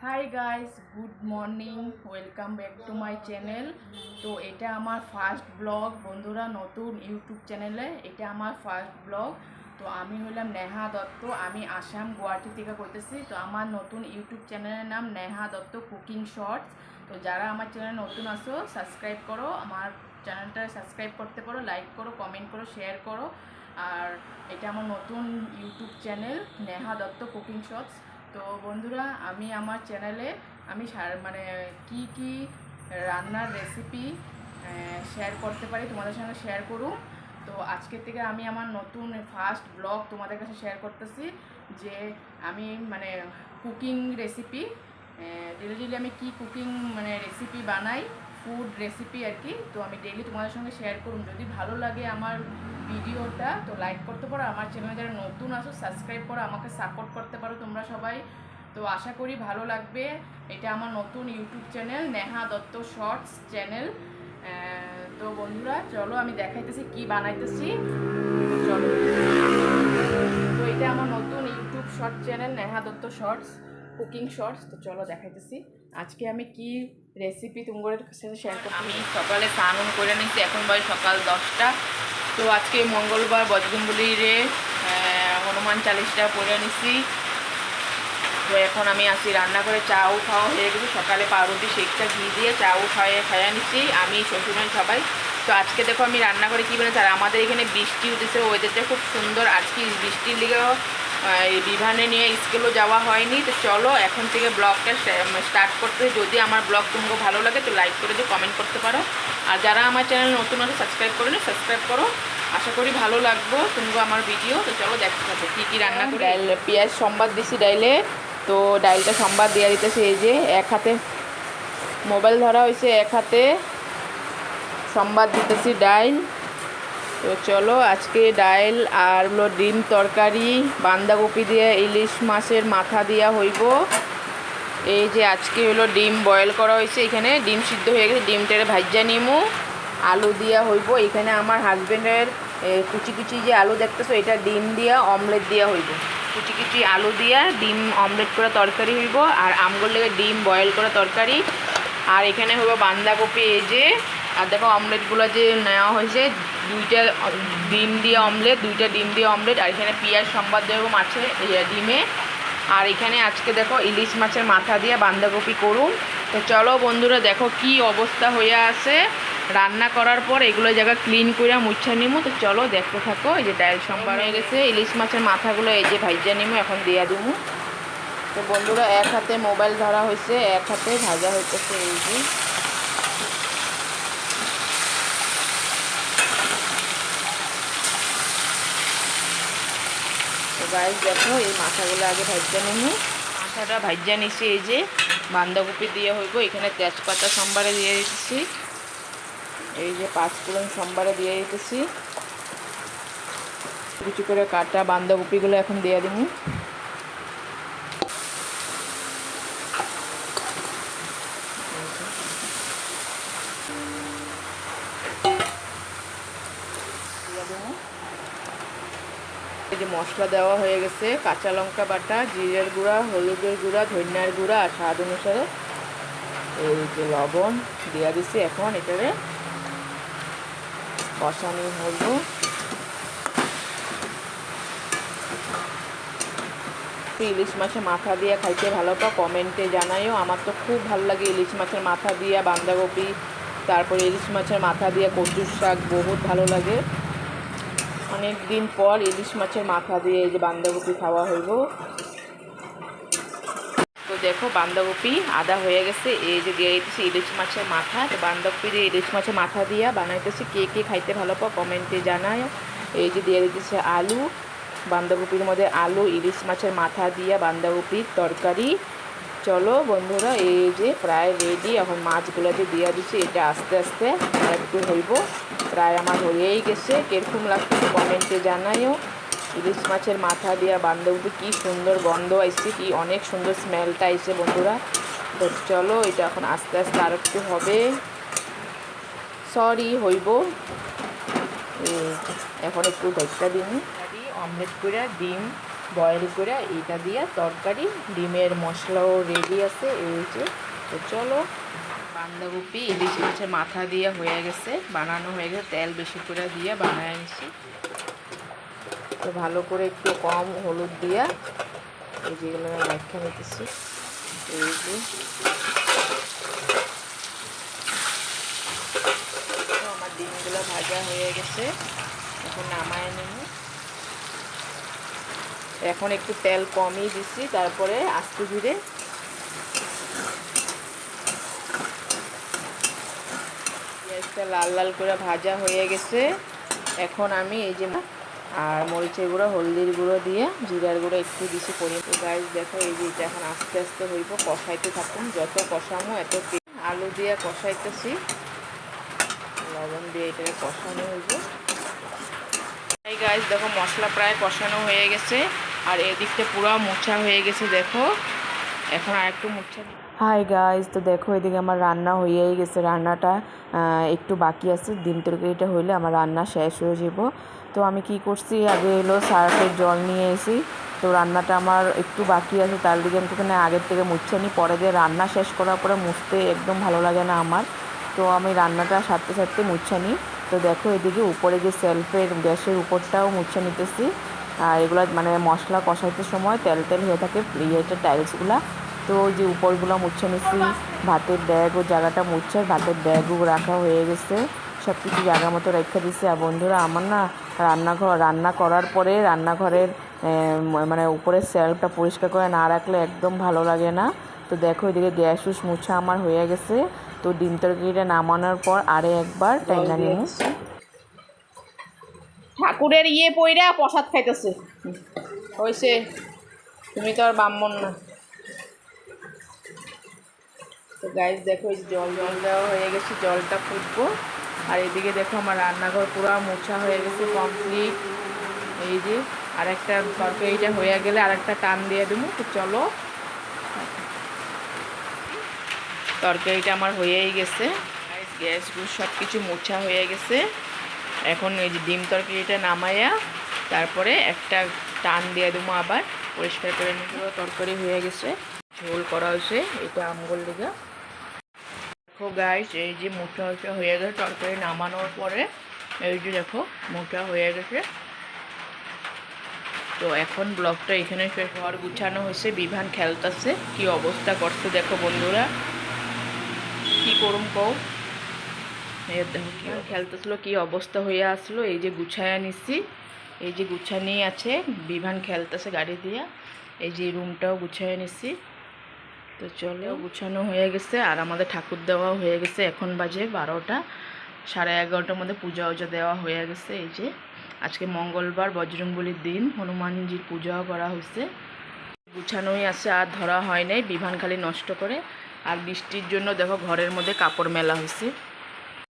Hi guys, good morning, welcome back to my channel. তো এটা আমার ফার্স্ট ব্লগ বন্ধুরা, নতুন ইউটিউব চ্যানেলে এটা আমার ফার্স্ট ব্লগ। তো আমি হলাম নেহা দত্ত, আমি আসাম গুয়াহাটি থেকে করতেছি। তো আমার নতুন ইউটিউব চ্যানেলের নাম নেহা দত্ত কুকিং শর্টস। তো যারা আমার চ্যানেলে নতুন আসো সাবস্ক্রাইব করো, আমার চ্যানেলটা সাবস্ক্রাইব করতে পারো, লাইক করো, কমেন্ট করো, শেয়ার করো। আর এটা আমার নতুন YouTube channel Neha Dutta cooking shorts. তো বন্ধুরা, আমি আমার চ্যানেলে আমি মানে কি রান্নার রেসিপি শেয়ার করতে পারি তোমাদের সঙ্গে শেয়ার করুন। তো আজকের থেকে আমি আমার নতুন ফার্স্ট ব্লগ তোমাদের কাছে শেয়ার করতেছি, যে আমি মানে কুকিং রেসিপি ডেলি আমি কি কুকিং মানে রেসিপি বানাই, ফুড রেসিপি আর কি। তো আমি ডেইলি তোমাদের সঙ্গে শেয়ার করুন। যদি ভালো লাগে আমার ভিডিওটা তো লাইক করতে পারো, আমার চ্যানেলে যারা নতুন আসো সাবস্ক্রাইব করো, আমাকে সাপোর্ট করতে পারো তোমরা সবাই। তো আশা করি ভালো লাগবে। এটা আমার নতুন YouTube channel Neha Dutta shorts channel. তো বন্ধুরা চলো আমি দেখাইতেছি কি বানাইতেছি। চলো, তো এটা আমার নতুন YouTube short channel Neha Dutta shorts cooking shorts. তো চলো দেখাইতেছি আজকে আমি কি রেসিপি তোমাদের সাথে শেয়ার করতে। আমি সকালে স্নান করে নিচ্ছি, এখন বাজে সকাল 10টা। তো আজকে মঙ্গলবার, বজরংবলীরে হনুমান চালিশটা পড়ে নিছি। তো এখন আমি আসি রান্না করে, চাও খাওয়া হয়ে গেছে। সকালে পাউরুটি শেকটা ঘি দিয়ে চাও খাইয়া নিচ্ছি আমি, শ্বশুরবাড়ি সবাই। তো আজকে দেখো আমি রান্না করে কী বানাচ্ছি। আর আমাদের এখানে বৃষ্টি হতেছে, ওয়েদারটা খুব সুন্দর। আজকে বৃষ্টির লিগেও বিভানে নিয়ে স্কুলও যাওয়া হয়নি। তো চলো এখন থেকে ব্লগটা স্টার্ট করতে। যদি আমার ব্লগ তোমাকে ভালো লাগে তো লাইক করে দিয়ে কমেন্ট করতে পারো। আর যারা আমার চ্যানেল নতুন আছে সাবস্ক্রাইব করে নি, সাবস্ক্রাইব করো। আশা করি ভালো লাগবো তোমাকে আমার ভিডিও। তো চলো দেখতে থাকো কী কী রান্না করি। ডাইল পেঁয়াজ সম্বাদ দিছি ডাইলে। তো ডাইলটা সম্বাদ দিয়ে দিতেছি। এই যে এক হাতে মোবাইল ধরা হয়েছে, এক হাতে সম্বাদ দিতেছি ডাইল। তো চলো আজকে ডাইল আর হলো ডিম তরকারি, বাঁধাকপি দিয়ে ইলিশ মাছের মাথা দিয়া হইব। এই যে আজকে হলো ডিম বয়েল করা হয়েছে, এখানে ডিম সিদ্ধ হয়ে গেছে, ডিমটারে ভাজ্যা নিমু, আলু দিয়া হইব। এখানে আমার হাজব্যান্ডের কুচি কুচি যে আলু দেখতেছো এটা ডিম দিয়া অমলেট দিয়া হইব। কুচি কুচি আলু দিয়া ডিম অমলেট করে তরকারি হইব, আর আমগুলো লেগে ডিম বয়েল করে তরকারি। আর এখানে হইব বাঁধাকপি। এই যে আর দেখো অমলেটগুলো যে নেওয়া হয়েছে, দুইটা ডিম দিয়ে অমলেট, দুইটা ডিম দিয়ে অমলেট। আর এখানে পেঁয়াজ সম্বাদ দেবো মাছে ডিমে। আর এখানে আজকে দেখো ইলিশ মাছের মাথা দিয়ে বাঁধাকপি করুন। তো চলো বন্ধুরা দেখো কি অবস্থা হয়ে আছে রান্না করার পর। এগুলো জায়গা ক্লিন করে মুছা নিমু। তো চলো দেখতে থাকো। এই যে ডাল সম্বার হয়ে গেছে, ইলিশ মাছের মাথাগুলো এই যে ভাজা নিমু, এখন দিয়া দিমু। তো বন্ধুরা এক হাতে মোবাইল ধরা হয়েছে, এক হাতে ভাজা হইতেছে। এই যে গাইস দেখো এই মাথাগুলো আগে ভাজা নিমু। মাথাটা ভাজা নিছি। এই যে বাঁধাকপি দিয়ে হইব। এখানে তেজপাতা সম্বারে দিয়ে দিতেছি, এই যে পাঁচফোড়ন সম্বারে দিয়ে দিতেছি। কুচি করে কাটা বাঁধাকপিগুলো এখন দিয়ে দিমু। এই যে মশলা দেওয়া হয়ে গেছে, কাঁচা লঙ্কা বাটা, জিরের গুঁড়া, হলুদের গুঁড়া, ধনিয়ার গুঁড়া আর স্বাদ অনুসারে এই যে লবণ দিয়ে দিচ্ছি। এখন এটারে কষানি হইব। ইলিশ মাছের মাথা দিয়ে খাইতে ভালো পাও কমেন্টে জানাইও। আমার তো খুব ভালো লাগে ইলিশ মাছের মাথা দিয়ে বাঁধাকপি, তারপরে ইলিশ মাছের মাথা দিয়ে কচুর শাক, বহুত ভালো লাগে। অনেক দিন পর ইলিশ মাছের মাথা দিয়ে এই যে বাঁধাকপি খাওয়া হইব। তো দেখো বাঁধাকপি আদা হয়ে গেছে, এই যে দিয়ে দিতেছি ইলিশ মাছের মাথা। তো বাঁধাকপি দিয়ে ইলিশ মাছের মাথা দিয়ে বানাইতেছি। কে কে খাইতে ভালো পাও কমেন্টে জানায়। এই যে দিয়ে দিতেছে আলু, বাঁধাকপির মধ্যে আলু, ইলিশ মাছের মাথা দিয়ে বাঁধাকপির তরকারি। চলো বন্ধুরা এই যে প্রায় রেডি। এখন মাছগুলো দিয়ে দিচ্ছি। এটা আস্তে আস্তে আর একটু হইব, প্রায় আমার হয়েই গেছে। কিরকম লাগছে কমেন্টে জানাইও। ইলিশ মাছের মাথা দিয়া বাঁধাকপি কি সুন্দর গন্ধ আইছে, কি অনেক সুন্দর স্মেলটা আইছে বন্ধুরা। তো চলো এটা এখন আস্তে আস্তে আর একটু হবে, সরি হইব। এখন একটু ঢেকটা দিন, অমলেট করে ডিম বয়েল করে এটা দিয়ে তরকারি, ডিমের মশলাও রেডি আছে এই যে। তো চলো, বাঁধাকপি ইলিশ মাছের মাথা দিয়ে হয়ে গেছে, বানানো হয়ে গেছে, তেল বেশি করে দিয়ে বানায় নিছি। তো ভালো করে একটু কম হলুদ দিয়া এই যেগুলো মাখা নিতেছি। এই যে আমার ডিমগুলো ভাজা হয়ে গেছে, এখন নামায় নেব। এখন একটু তেল কমই দিছি, তারপরে আস্তে ধীরে পেঁয়াজটা লাল লাল করে ভাজা হয়ে গেছে। এখন আমি এই যে আর মরিচের গুঁড়ো, হলদির গুঁড়ো দিয়ে জিরার গুঁড়ো একটু দিছি পরিমাণ। গাইস দেখো এই যে এটা এখন আস্তে আস্তে হইব, কষাইতে থাকুন, যত কষামো এত। আলু দিয়ে কষাইতেছি, লবণ দিয়ে এটাকে কষানো হইব। এই গাইস দেখো মশলা প্রায় কষানো হয়ে গেছে, আর এদিকটা পুরো মোছা হয়ে গেছে দেখো। এখন আর একটু মোছা। হাই গাইস, তো দেখো এদিকে আমার রান্না হয়েই গেছে, রান্নাটা একটু বাকি আছে। ডিম তরকারিটা হইলে আমার রান্না শেষ হয়ে যাব। তো আমি কি করছি, আগে এলো সার্ফের জল নিয়ে এসি। তো রান্নাটা আমার একটু বাকি আছে, তার দিকে আমি ওখানে আগের থেকে মুছছে নি, পরে দিয়ে রান্না শেষ করার পরে মুছতে একদম ভালো লাগে না আমার। তো আমি রান্নাটা সারতে সারতে মুছে নিই। তো দেখো এদিকে উপরে যে সেলফের গ্যাসের উপরটাও মুছে নিতেছি। আর এগুলো মানে মশলা কষাইতে সময় তেল তেল হয়ে থাকে ইয়েটা টাইলসগুলা। তো ওই যে উপরগুলো মুছে নিচ্ছি, ভাতের ব্যাগ ও জায়গাটা মুছে ভাতের ব্যাগও রাখা হয়ে গেছে, সব কিছু জায়গা মতো রেখে দিচ্ছি। আর বন্ধুরা আমার না রান্না করার পরে রান্নাঘরের মানে উপরের সেলফটা পরিষ্কার করে না রাখলে একদম ভালো লাগে না। তো দেখো এদিকে গ্যাস উস মুছা আমার হয়ে গেছে। তো ডিম তরকারিটা নামানোর পর আরে একবার টাইনা নিব। ঠাকুরের ইয়ে পইরা প্রসাদ খাইতেছে হয়েছে, তুমি তো আর ব্রাহ্মণ না। তো গাইস দেখো এই জল দেওয়া হয়ে গেছে, জলটা ফুটবো। আর এদিকে দেখো আমার রান্নাঘর পুরো মোছা হয়ে গেছে কমপ্লিট। এই যে আরেকটা তরকারিটা হয়ে গেলে আরেকটা টান দিয়ে দেবো। তো চলো, তরকারিটা আমার হয়েই গেছে, গ্যাস গুস সব কিছু মোছা হয়ে গেছে। এখন এই যে ডিম তরকারিটা নামাইয়া তারপরে একটা টান দিয়ে দেবো, আবার পরিষ্কার করে নিতে। তরকারি হয়ে গেছে, ঝোল করা হয়েছে, এটা আমগুল দিকে। দেখো গাইস এই যে মোটা হয়ে গেছে তরকারি নামানোর পরে, এই যে দেখো মোটা হয়ে গেছে। তো এখন ব্লগটা এখানে শেষ। ঘর গুছানো হয়েছে, বিভান খেলতেছে, কি অবস্থা করছে দেখো বন্ধুরা, কি করুম কও। দেখো কি খেলতেছিল, কি অবস্থা হয়ে আসলো। এই যে গুছায়া নিচ্ছি, এই যে গুছানি আছে, বিভান খেলতেছে গাড়ি দিয়া। এই যে রুমটাও গুছায়া নিচ্ছি। তো চলো, গুছানো হয়ে গেছে, আর আমাদের ঠাকুর দেওয়া হয়ে গেছে। এখন বাজে 12টা, 11:30টার মধ্যে পূজা উজা দেওয়া হয়ে গেছে। এই যে আজকে মঙ্গলবার, বজরংবলির দিন, হনুমানজির পূজাও করা হয়েছে। গুছানোই আছে, আর ধরা হয় নাই, বিভান খালি নষ্ট করে। আর বৃষ্টির জন্য দেখো ঘরের মধ্যে কাপড় মেলা হয়েছে।